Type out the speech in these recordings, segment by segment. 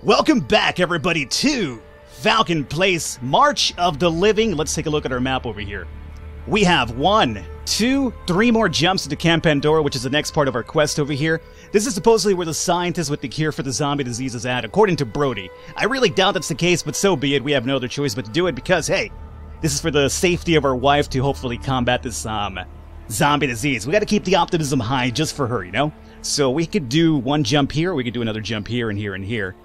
Welcome back, everybody, to Falcon Place March of the Living. Let's take a look at our map over here. We have 1, 2, 3 more jumps into Camp Pandora, which is the next part of our quest over here. This is supposedly where the scientist with the cure for the zombie disease is at, according to Brody. I really doubt that's the case, but so be it. We have no other choice but to do it because, hey, this is for the safety of our wife to hopefully combat this zombie disease. We got to keep the optimism high just for her, you know? So we could do one jump here, we could do another jump here and here and here.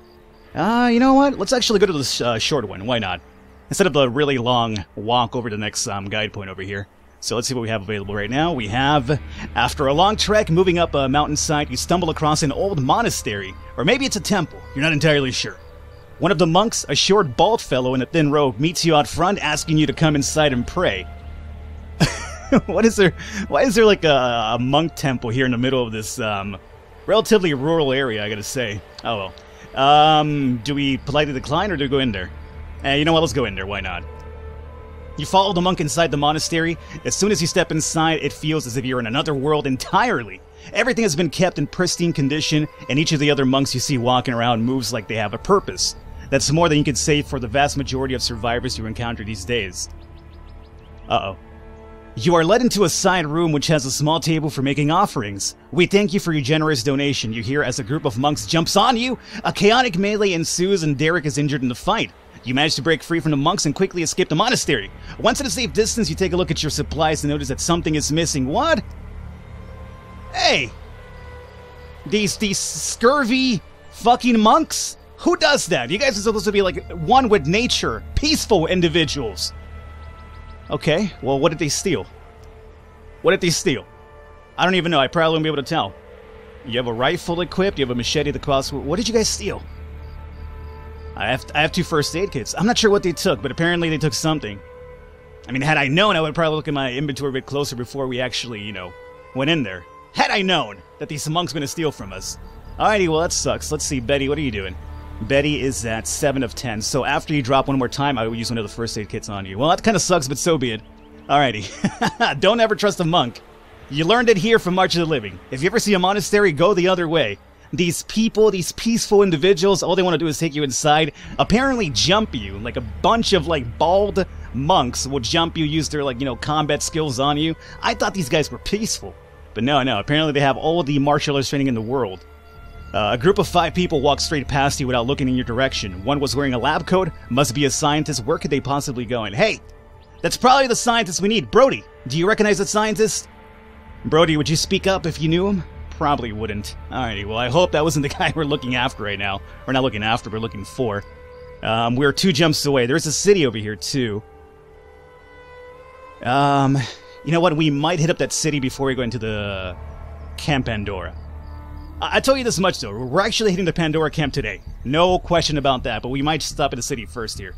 You know what? Let's actually go to this short one. Why not? Instead of the really long walk over to the next guide point over here. So let's see what we have available right now. We have, after a long trek moving up a mountainside, you stumble across an old monastery. Or maybe it's a temple. You're not entirely sure. One of the monks, a short, bald fellow in a thin robe, meets you out front, asking you to come inside and pray. What is there? Why is there like a monk temple here in the middle of this relatively rural area, I gotta say. Oh well. Do we politely decline or do we go in there? You know what, let's go in there, why not? You follow the monk inside the monastery. As soon as you step inside, it feels as if you're in another world entirely. Everything has been kept in pristine condition, and each of the other monks you see walking around moves like they have a purpose. That's more than you can say for the vast majority of survivors you encounter these days. Uh-oh. You are led into a side room which has a small table for making offerings. We thank you for your generous donation, you hear as a group of monks jumps on you. A chaotic melee ensues and Derek is injured in the fight. You manage to break free from the monks and quickly escape the monastery. Once at a safe distance, you take a look at your supplies and notice that something is missing. What? Hey! These scurvy fucking monks? Who does that? You guys are supposed to be like one with nature, peaceful individuals. Okay, well, what did they steal? What did they steal? I don't even know. I probably won't be able to tell. You have a rifle equipped. You have a machete, the crossbow. What did you guys steal? I have 2 first aid kits. I'm not sure what they took, but apparently they took something. I mean, had I known, I would probably look at my inventory a bit closer before we actually, you know, went in there. Had I known that these monks were going to steal from us. Alrighty, well, that sucks. Let's see, Betty, what are you doing? Betty is at 7 of 10, so after you drop one more time, I will use one of the first aid kits on you. Well, that kind of sucks, but so be it. Alrighty. Don't ever trust a monk. You learned it here from March of the Living. If you ever see a monastery, go the other way. These people, these peaceful individuals, all they want to do is take you inside, apparently jump you. Like a bunch of, like, bald monks will jump you, use their, like, you know, combat skills on you. I thought these guys were peaceful. But no, apparently they have all the martial arts training in the world. A group of 5 people walked straight past you without looking in your direction. One was wearing a lab coat, must be a scientist. Where could they possibly go? And hey, that's probably the scientist we need. Brody, do you recognize that scientist? Brody, would you speak up if you knew him? Probably wouldn't. Alrighty, well, I hope that wasn't the guy we're looking after right now. We're not looking after, we're looking for. We're 2 jumps away. There's a city over here, too. You know what? We might hit up that city before we go into the Camp Pandora. I tell you this much, though. We're actually hitting the Pandora camp today. No question about that, but we might stop at the city first here.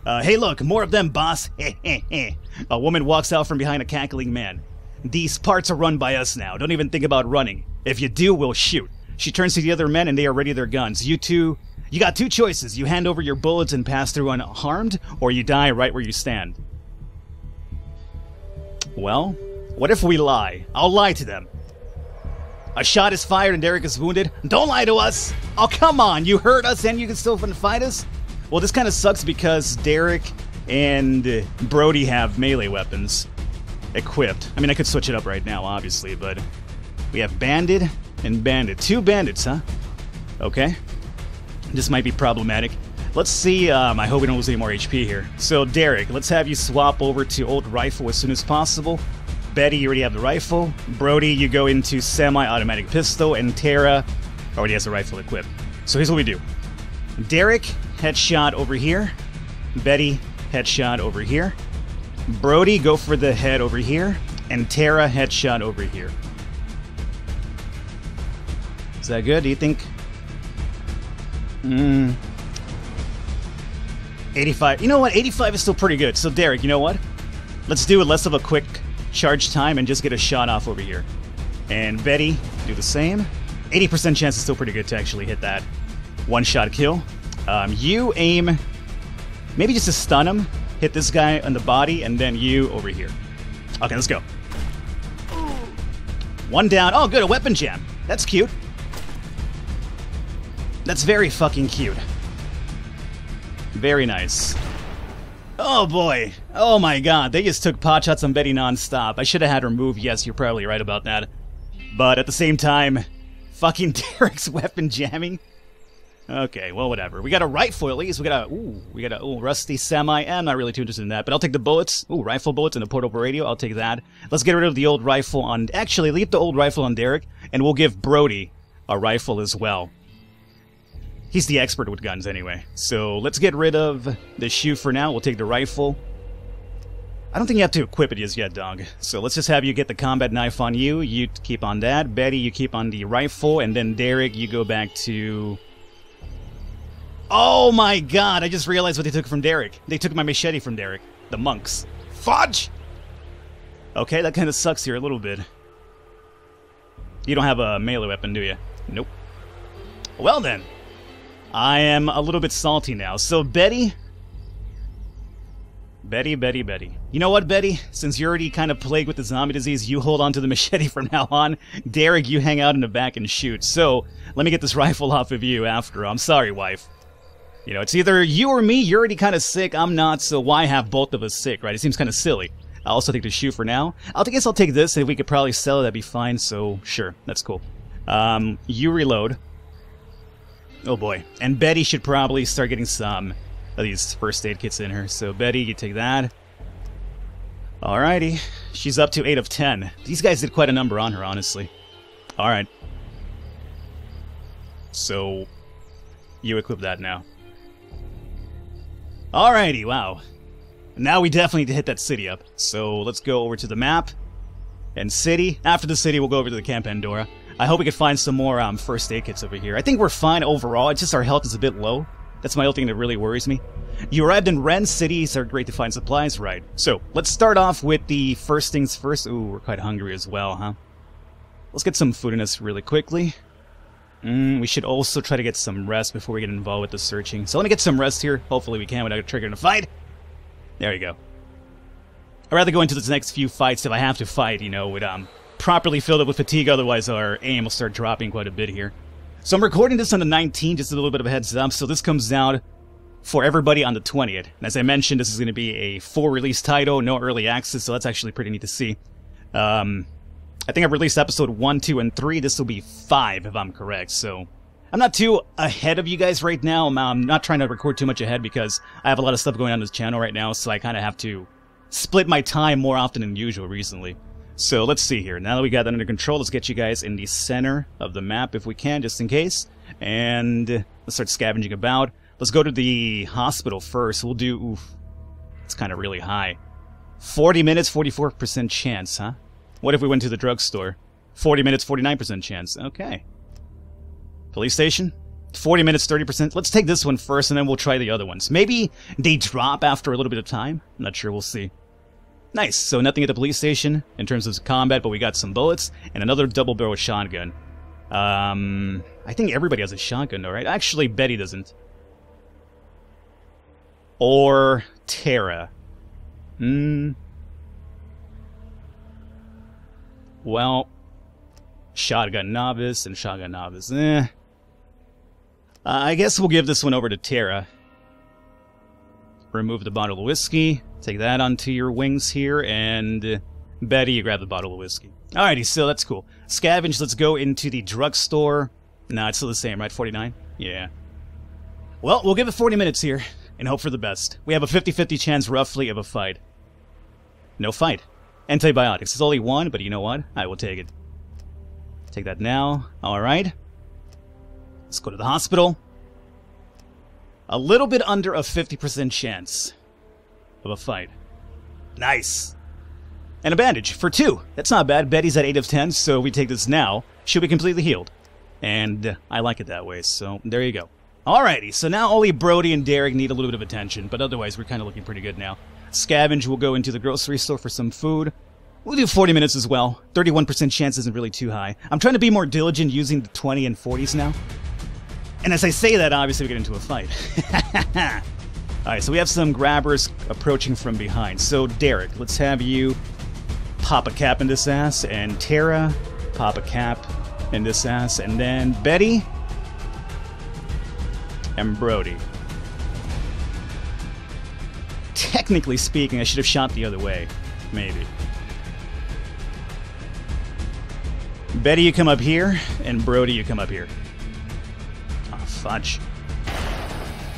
Hey, look, more of them, boss. A woman walks out from behind a cackling man. These parts are run by us now. Don't even think about running. If you do, we'll shoot. She turns to the other men and they are ready their guns. You got 2 choices. You hand over your bullets and pass through unharmed, or you die right where you stand. Well, what if we lie? I'll lie to them. A shot is fired and Derek is wounded. Don't lie to us! Oh, come on! You hurt us and you can still fight us? Well, this kind of sucks because Derek and Brody have melee weapons equipped. I mean, I could switch it up right now, obviously, but we have Bandit and Bandit. 2 bandits, huh? Okay. This might be problematic. Let's see, I hope we don't lose any more HP here. So, Derek, let's have you swap over to old rifle as soon as possible. Betty, you already have the rifle. Brody, you go into semi-automatic pistol, and Tara already has the rifle equipped. So here's what we do. Derek, headshot over here. Betty, headshot over here. Brody, go for the head over here. And Tara, headshot over here. Is that good, do you think? 85. You know what? 85 is still pretty good. So, Derek, you know what? Let's do less of a quick charge time and just get a shot off over here. And Betty, do the same. 80% chance is still pretty good to actually hit that one-shot kill. You aim, maybe just to stun him, hit this guy on the body, and then you over here. Okay, let's go. 1 down. Oh, good, a weapon jam. That's cute. That's very fucking cute. Very nice. Oh boy. Oh my god. They just took pot shots on Betty non-stop. I should have had her move. Yes, you're probably right about that. But at the same time, fucking Derek's weapon jamming. Okay, well, whatever. We got a rifle at least. We got a rusty semi. I'm not really too interested in that, but I'll take the bullets. Ooh, rifle bullets and a portable radio. I'll take that. Let's get rid of the old rifle on... Actually, leave the old rifle on Derek, and we'll give Brody a rifle as well. He's the expert with guns anyway. So let's get rid of the shoe for now. We'll take the rifle. I don't think you have to equip it just yet, dog. So let's just have you get the combat knife on you. You keep on that. Betty, you keep on the rifle. And then Derek, you go back to... Oh my god, I just realized what they took from Derek. They took my machete from Derek. The monks. Fudge! Okay, that kind of sucks here a little bit. You don't have a melee weapon, do you? Nope. Well then. I am a little bit salty now. So, Betty. Betty. You know what, Betty? Since you're already kind of plagued with the zombie disease, you hold on to the machete from now on. Derek, you hang out in the back and shoot. So, let me get this rifle off of you after. I'm sorry, wife. You know, it's either you or me. You're already kind of sick. I'm not, so why have both of us sick, right? It seems kind of silly. I'll also take the shoe for now. I guess I'll take this. If we could probably sell it, that'd be fine. So, sure. That's cool. You reload. Oh boy. And Betty should probably start getting some of these first aid kits in her. So Betty, you take that. Alrighty. She's up to 8 of 10. These guys did quite a number on her, honestly. Alright. So, you equip that now. Alrighty, wow. Now we definitely need to hit that city up. So let's go over to the map. And city. After the city, we'll go over to the Camp Pandora. I hope we can find some more first aid kits over here. I think we're fine overall. It's just our health is a bit low. That's my only thing that really worries me. You arrived in Ren City, so great to find supplies, right? So, let's start off with the first things first. Ooh, we're quite hungry as well, huh? Let's get some food in us really quickly. We should also try to get some rest before we get involved with the searching. So let me get some rest here. Hopefully we can without triggering a fight. There you go. I'd rather go into this next few fights if I have to fight, you know, with properly filled up with fatigue, otherwise our aim will start dropping quite a bit here. So I'm recording this on the 19th, just a little bit of a heads up, so this comes out for everybody on the 20th. And as I mentioned, this is going to be a full release title, no early access, so that's actually pretty neat to see. I think I've released episode 1, 2, and 3. This will be 5, if I'm correct, so... I'm not too ahead of you guys right now. I'm not trying to record too much ahead because I have a lot of stuff going on this channel right now, so I kind of have to split my time more often than usual recently. So let's see here. Now that we got that under control, let's get you guys in the center of the map if we can, just in case. And let's start scavenging about. Let's go to the hospital first. We'll do... Oof. It's kind of really high. 40 minutes, 44% chance, huh? What if we went to the drugstore? 40 minutes, 49% chance. Okay. Police station? 40 minutes, 30%. Let's take this one first, and then we'll try the other ones. Maybe they drop after a little bit of time. I'm not sure. We'll see. Nice. So nothing at the police station in terms of combat, but we got some bullets and another double-barrel shotgun. I think everybody has a shotgun, though, right? Actually, Betty doesn't. Or Tara. Well, shotgun novice and shotgun novice. I guess we'll give this one over to Tara. Remove the bottle of whiskey. Take that onto your wings here, and Betty, you grab the bottle of whiskey. Alrighty, so that's cool. Scavenge, let's go into the drugstore. Nah, it's still the same, right? 49? Yeah. Well, we'll give it 40 minutes here, and hope for the best. We have a 50-50 chance, roughly, of a fight. No fight. Antibiotics. It's only one, but you know what? I will take it. Take that now. Alright. Let's go to the hospital. A little bit under a 50% chance of a fight. Nice. And a bandage for 2. That's not bad. Betty's at 8 of 10, so if we take this now, she'll be completely healed. And I like it that way, so there you go. Alrighty, so now only Brody and Derek need a little bit of attention, but otherwise we're kind of looking pretty good now. Scavenge, we'll go into the grocery store for some food. We'll do 40 minutes as well. 31% chance isn't really too high. I'm trying to be more diligent using the 20 and 40s now. And as I say that, obviously we get into a fight. Alright, so we have some grabbers approaching from behind. So, Derek, let's have you pop a cap in this ass, and Tara, pop a cap in this ass, and then Betty and Brody. technically speaking, I should have shot the other way. Maybe. Betty, you come up here, and Brody, you come up here. Oh, fudge.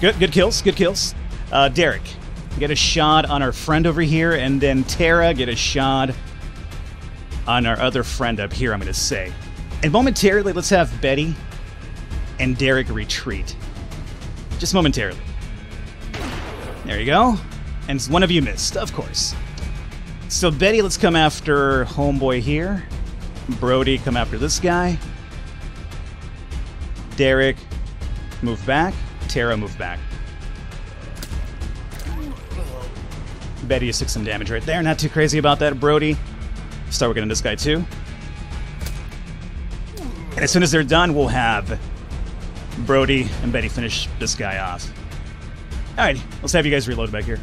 Good kills, good kills. Derek, get a shot on our friend over here, and then Tara, get a shot on our other friend up here, I'm going to say. And momentarily, let's have Betty and Derek retreat. Just momentarily. There you go. And one of you missed, of course. So Betty, let's come after homeboy here. Brody, come after this guy. Derek, move back. Tara, move back. Betty, you took some damage right there. Not too crazy about that. Brody, start working on this guy too. And as soon as they're done, we'll have Brody and Betty finish this guy off. Alright, let's have you guys reload back here.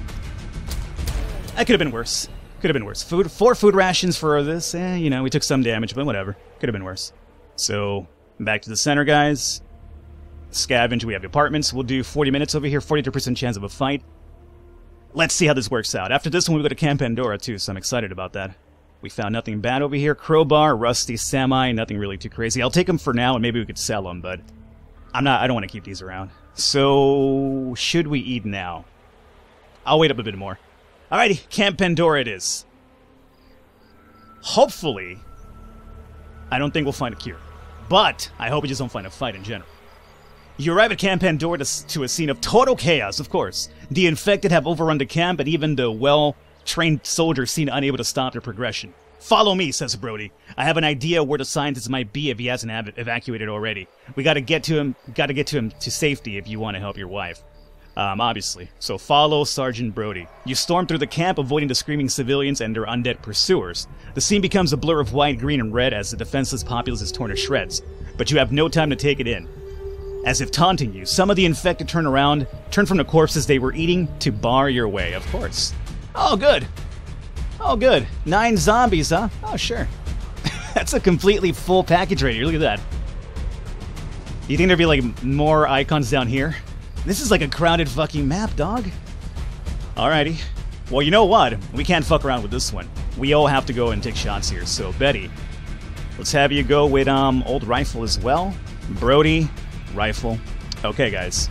That could have been worse. Could have been worse. 4 food rations for this. You know, we took some damage, but whatever. Could have been worse. So, back to the center, guys. Scavenge, we have apartments. We'll do 40 minutes over here. 42% chance of a fight. Let's see how this works out. After this one, we go to Camp Pandora, too, so I'm excited about that. We found nothing bad over here. Crowbar, rusty, semi, nothing really too crazy. I'll take them for now, and maybe we could sell them, but I don't want to keep these around. So, should we eat now? I'll wait up a bit more. Alrighty, Camp Pandora it is. Hopefully, I don't think we'll find a cure. But, I hope we just don't find a fight in general. You arrive at Camp Pandora to a scene of total chaos, of course. The infected have overrun the camp, and even the well-trained soldiers seem unable to stop their progression. Follow me, says Brody. I have an idea where the scientist might be if he hasn't evacuated already. We gotta get to him to safety if you want to help your wife. Obviously. So follow Sergeant Brody. You storm through the camp, avoiding the screaming civilians and their undead pursuers. The scene becomes a blur of white, green, and red as the defenseless populace is torn to shreds. But you have no time to take it in. As if taunting you, some of the infected turn from the corpses they were eating to bar your way, of course. Oh, good. Oh, good. 9 zombies, huh? Oh, sure. That's a completely full package right here. Look at that. You think there'd be, like, more icons down here? This is like a crowded fucking map, dog. Alrighty. Well, you know what? We can't fuck around with this one. We all have to go and take shots here. So, Betty, let's have you go with old rifle as well. Brody, rifle. Okay, guys.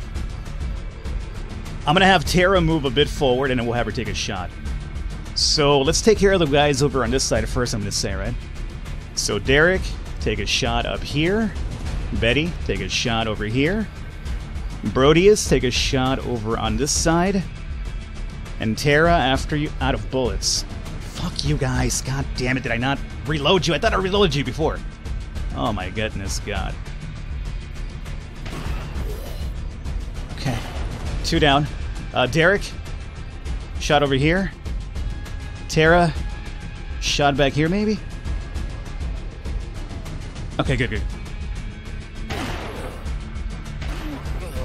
I'm gonna have Tara move a bit forward, and then we'll have her take a shot. So, let's take care of the guys over on this side first, I'm gonna say, right? So, Derek, take a shot up here. Betty, take a shot over here. Brodius, take a shot over on this side. And Tara, after you, out of bullets. Fuck you guys. God damn it, did I not reload you? I thought I reloaded you before. Oh my goodness, God. Okay. 2 down. Derek, shot over here. Tara, shot back here maybe? Okay, good, good.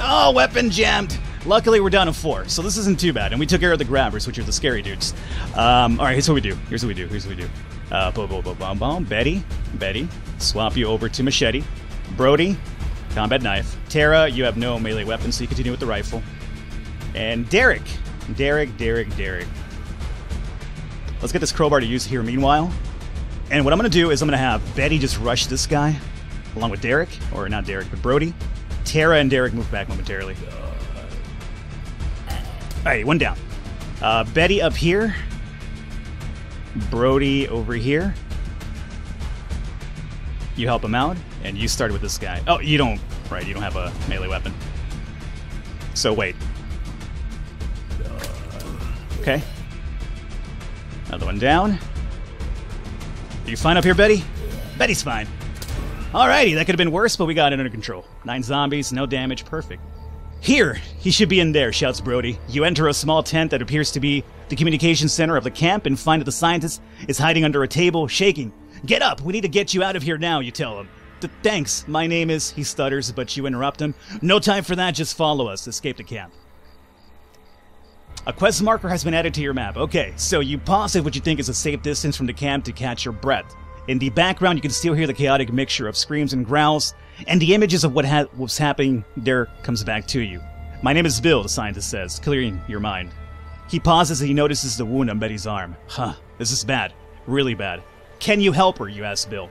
Oh, weapon jammed! Luckily, we're down to 4, so this isn't too bad. And we took care of the grabbers, which are the scary dudes. Alright, here's what we do. Here's what we do. Here's what we do. Boom, boom, boom, boom, boom. Betty, swap you over to machete. Brody, combat knife. Tara, you have no melee weapon, so you continue with the rifle. And Derek. Derek. Let's get this crowbar to use here meanwhile. And what I'm going to do is I'm going to have Betty just rush this guy, along with Derek. Or not Derek, but Brody. Tara and Derek move back momentarily. Alright, 1 down. Betty up here. Brody over here. You help him out, and you start with this guy. Oh, you don't. Right, you don't have a melee weapon. So wait. Okay. Another one down. Are you fine up here, Betty? Betty's fine. Alrighty, that could have been worse, but we got it under control. 9 zombies, no damage, perfect. Here! He should be in there, shouts Brody. You enter a small tent that appears to be the communication center of the camp and find that the scientist is hiding under a table, shaking. Get up! We need to get you out of here now, you tell him. Thanks, my name is... He stutters, but you interrupt him. No time for that, just follow us. Escape the camp. A quest marker has been added to your map. Okay, so you pause at what you think is a safe distance from the camp to catch your breath. In the background, you can still hear the chaotic mixture of screams and growls, and the images of what was happening there comes back to you. My name is Bill, the scientist says, clearing your mind. He pauses and he notices the wound on Betty's arm. Huh, this is bad. Really bad. Can you help her, you ask Bill.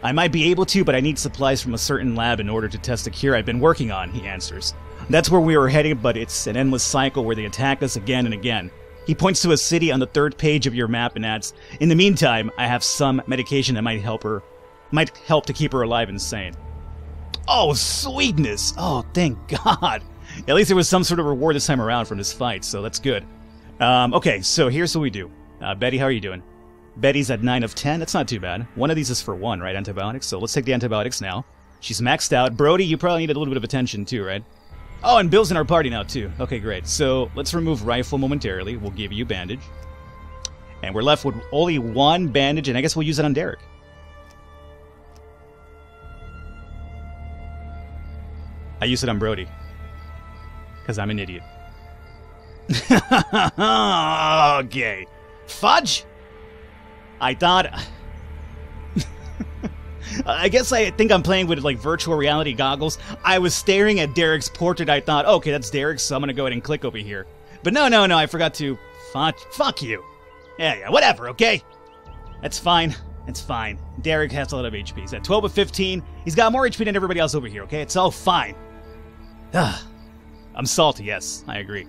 I might be able to, but I need supplies from a certain lab in order to test a cure I've been working on, he answers. That's where we were heading, but it's an endless cycle where they attack us again and again. He points to a city on the 3rd page of your map and adds, in the meantime, I have some medication that might help to keep her alive and sane. Oh, sweetness! Oh, thank God! At least there was some sort of reward this time around from this fight, so that's good. Okay, so here's what we do. Betty, how are you doing? Betty's at 9 of 10. That's not too bad. One of these is for 1, right? Antibiotics. So let's take the antibiotics now. She's maxed out. Brody, you probably need a little bit of attention too, right? Oh, and Bill's in our party now too. Okay, great. So let's remove rifle momentarily. We'll give you bandage. And we're left with only 1 bandage, and I guess we'll use it on Derek. I use it on Brody. Because I'm an idiot. Okay. Fudge! I thought... I guess I think I'm playing with, like, virtual reality goggles. I was staring at Derek's portrait. I thought, okay, that's Derek, so I'm gonna go ahead and click over here. But no, I forgot to... Fuck you. Yeah, whatever, okay? That's fine. It's fine. Derek has a lot of HP. He's at 12 of 15. He's got more HP than everybody else over here, okay? It's all fine. I'm salty, yes. I agree.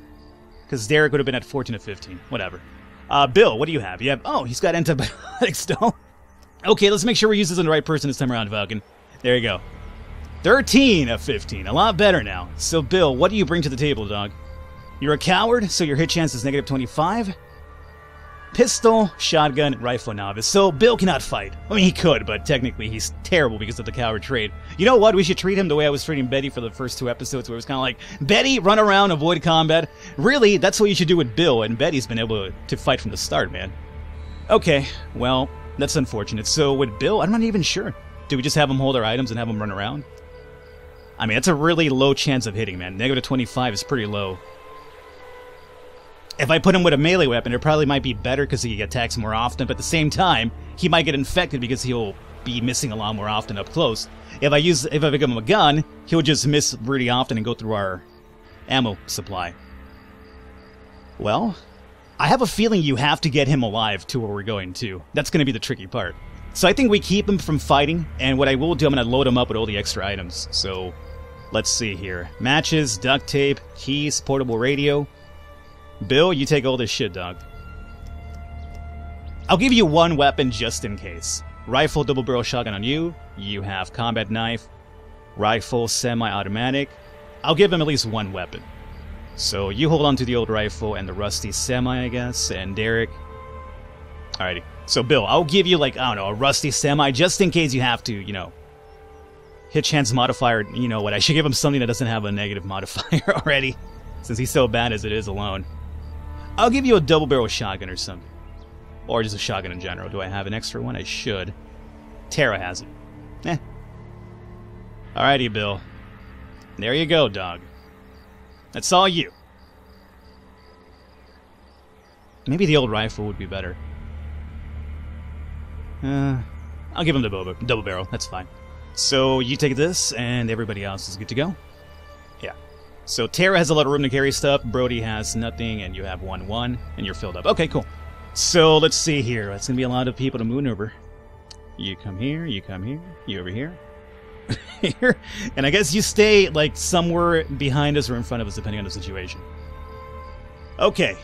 Because Derek would have been at 14 of 15. Whatever. Bill, what do you have? You have... Oh, he's got antibiotics still. Okay, let's make sure we use this on the right person this time around, Falcon. There you go. 13 of 15. A lot better now. So, Bill, what do you bring to the table, dog? You're a coward, so your hit chance is negative 25. Pistol, shotgun, rifle novice. So, Bill cannot fight. I mean, he could, but technically he's terrible because of the coward trait. You know what? We should treat him the way I was treating Betty for the first 2 episodes, where it was kind of like, Betty, run around, avoid combat. Really, that's what you should do with Bill, and Betty's been able to fight from the start, man. Okay, well, that's unfortunate. So, with Bill, I'm not even sure. Do we just have him hold our items and have him run around? I mean, that's a really low chance of hitting, man. Negative 25 is pretty low. If I put him with a melee weapon, it probably might be better because he attacks more often, but at the same time, he might get infected because he'll be missing a lot more often up close. If I give him a gun, he'll just miss really often and go through our ammo supply. Well, I have a feeling you have to get him alive to where we're going to. That's going to be the tricky part. So I think we keep him from fighting, and what I will do, I'm going to load him up with all the extra items. So, let's see here. Matches, duct tape, keys, portable radio. Bill, you take all this shit, dog. I'll give you 1 weapon just in case. Rifle, double-barrel shotgun on you. You have combat knife. Rifle, semi-automatic. I'll give him at least 1 weapon. So you hold on to the old rifle and the rusty semi, I guess, and Derek. Alrighty. So Bill, I'll give you, like, I don't know, a rusty semi just in case you have to, you know, hit chance modifier. You know what, I should give him something that doesn't have a negative modifier already, since he's so bad as it is alone. I'll give you a double-barrel shotgun or something. Or just a shotgun in general. Do I have an extra one? I should. Tara has it. Alrighty, Bill. There you go, dog. That's all you. Maybe the old rifle would be better. I'll give him the double barrel. That's fine. So you take this, and everybody else is good to go? Yeah. So Tara has a lot of room to carry stuff, Brody has nothing, and you have 1-1, and you're filled up. Okay, cool. So let's see here. It's going to be a lot of people to maneuver. You come here, you come here, you over here. Here. And I guess you stay, like, somewhere behind us or in front of us, depending on the situation. Okay.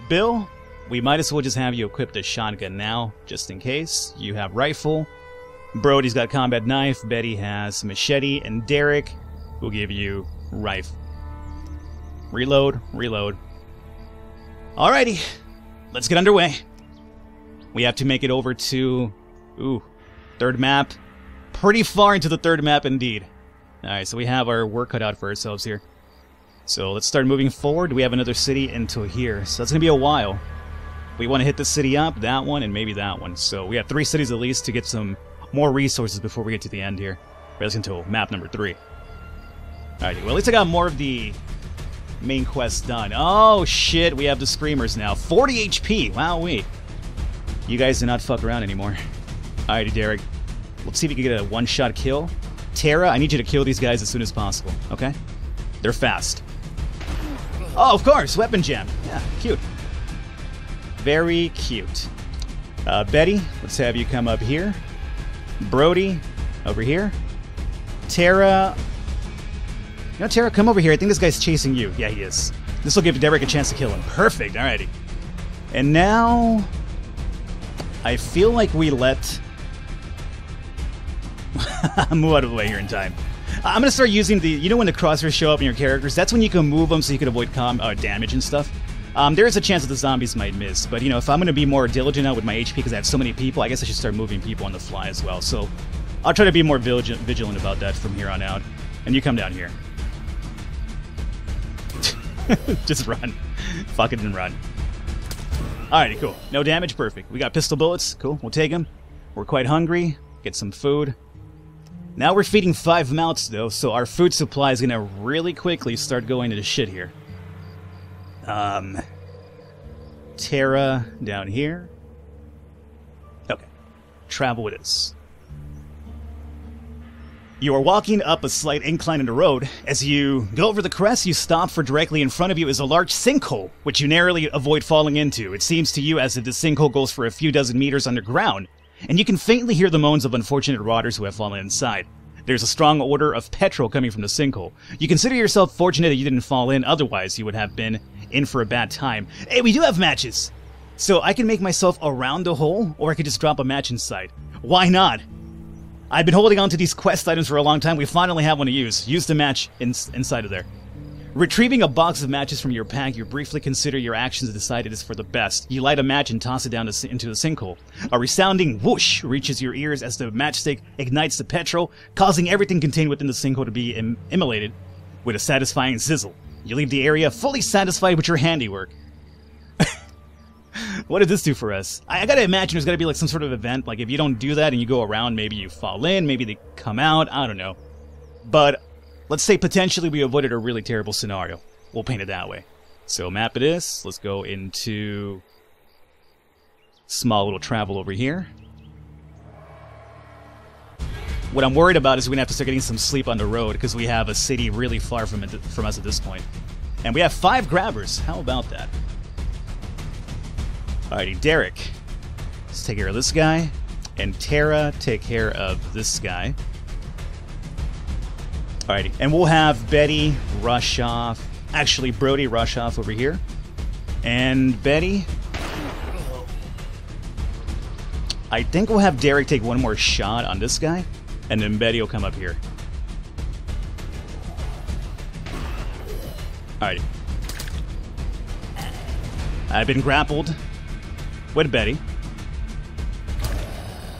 Bill, we might as well just have you equip the shotgun now, just in case. You have rifle. Brody's got combat knife. Betty has machete. And Derek will give you rifle. Reload, reload. Alrighty, let's get underway. We have to make it over to, third map. Pretty far into the third map indeed. Alright, so we have our work cut out for ourselves here. So let's start moving forward. We have another city until here, so that's going to be a while. We want to hit the city up, that one, and maybe that one. So we have 3 cities at least to get some more resources before we get to the end here. That's until map number 3. Alrighty, well at least I got more of the main quest done. Oh shit, we have the Screamers now. 40 HP, wowee. You guys do not fuck around anymore. Alrighty, Derek. Let's see if we can get a one-shot kill. Tara, I need you to kill these guys as soon as possible, okay? They're fast. Oh, of course, weapon jam. Yeah, cute. Very cute. Betty, let's have you come up here. Brody, over here. Tara... You know, Tara, come over here. I think this guy's chasing you. Yeah, he is. This will give Derek a chance to kill him. Perfect. Alrighty. And now... I feel like we let... move out of the way here in time. I'm going to start using the... You know when the crosshairs show up in your characters? That's when you can move them so you can avoid damage and stuff. There is a chance that the zombies might miss. But, you know, if I'm going to be more diligent now with my HP because I have so many people, I guess I should start moving people on the fly as well. So I'll try to be more vigilant about that from here on out. And you come down here. Just run. Fuck it and run. Alrighty, cool. No damage, perfect. We got pistol bullets. Cool, we'll take them. We're quite hungry. Get some food. Now we're feeding 5 mouths, though, so our food supply is going to really quickly start going to the shit here. Tara down here. Okay. Travel with us. You are walking up a slight incline in the road. As you go over the crest, you stop, for directly in front of you is a large sinkhole, which you narrowly avoid falling into. It seems to you as if the sinkhole goes for a few dozen meters underground, and you can faintly hear the moans of unfortunate rotters who have fallen inside. There's a strong odor of petrol coming from the sinkhole. You consider yourself fortunate that you didn't fall in, otherwise you would have been in for a bad time. Hey, we do have matches! So I can make myself around the hole, or I could just drop a match inside. Why not? I've been holding on to these quest items for a long time. We finally have one to use. Use the match inside of there. Retrieving a box of matches from your pack, you briefly consider your actions and decide it is for the best. You light a match and toss it down into the sinkhole. A resounding whoosh reaches your ears as the matchstick ignites the petrol, causing everything contained within the sinkhole to be immolated with a satisfying sizzle. You leave the area fully satisfied with your handiwork. What did this do for us? I gotta imagine there's gotta be like some sort of event, like if you don't do that and you go around, maybe you fall in, maybe they come out, I don't know. But let's say potentially we avoided a really terrible scenario. We'll paint it that way. So map it is. Let's go into small little travel over here. What I'm worried about is we're gonna have to start getting some sleep on the road because we have a city really far from us at this point. And we have 5 grabbers. How about that? Alrighty, Derek, let's take care of this guy. And Tara, take care of this guy. Alrighty, and we'll have Betty rush off. Actually, Brody rush off over here. And Betty... I think we'll have Derek take one more shot on this guy. And then Betty will come up here. Alrighty. I've been grappled with Betty.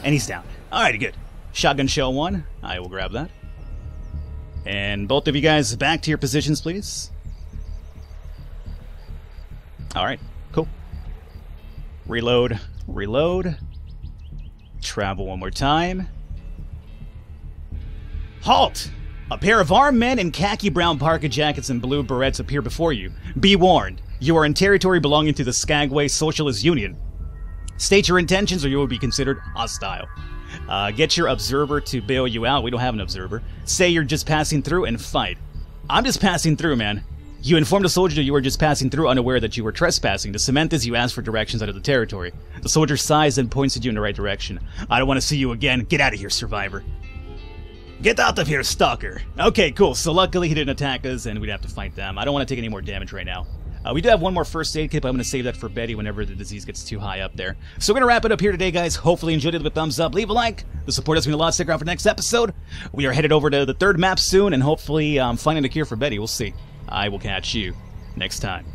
And he's down. Alrighty, good. Shotgun shell 1. I will grab that. And both of you guys back to your positions, please. Alright, cool. Reload, reload. Travel one more time. Halt! A pair of armed men in khaki brown parka jackets and blue berets appear before you. Be warned, you are in territory belonging to the Skagway Socialist Union. State your intentions or you will be considered hostile. Get your observer to bail you out. We don't have an observer. Say you're just passing through and fight. I'm just passing through, man. You inform the soldier that you were just passing through, unaware that you were trespassing. To cement this, you ask for directions out of the territory. The soldier sighs and points at you in the right direction. I don't want to see you again. Get out of here, survivor. Get out of here, stalker. Okay, cool. So luckily he didn't attack us, and we'd have to fight them. I don't want to take any more damage right now. We do have one more first aid kit, but I'm going to save that for Betty whenever the disease gets too high up there. So we're going to wrap it up here today, guys. Hopefully you enjoyed it with a thumbs up. Leave a like. The support has been a lot. Stick around for the next episode. We are headed over to the 3rd map soon, and hopefully finding a cure for Betty. We'll see. I will catch you next time.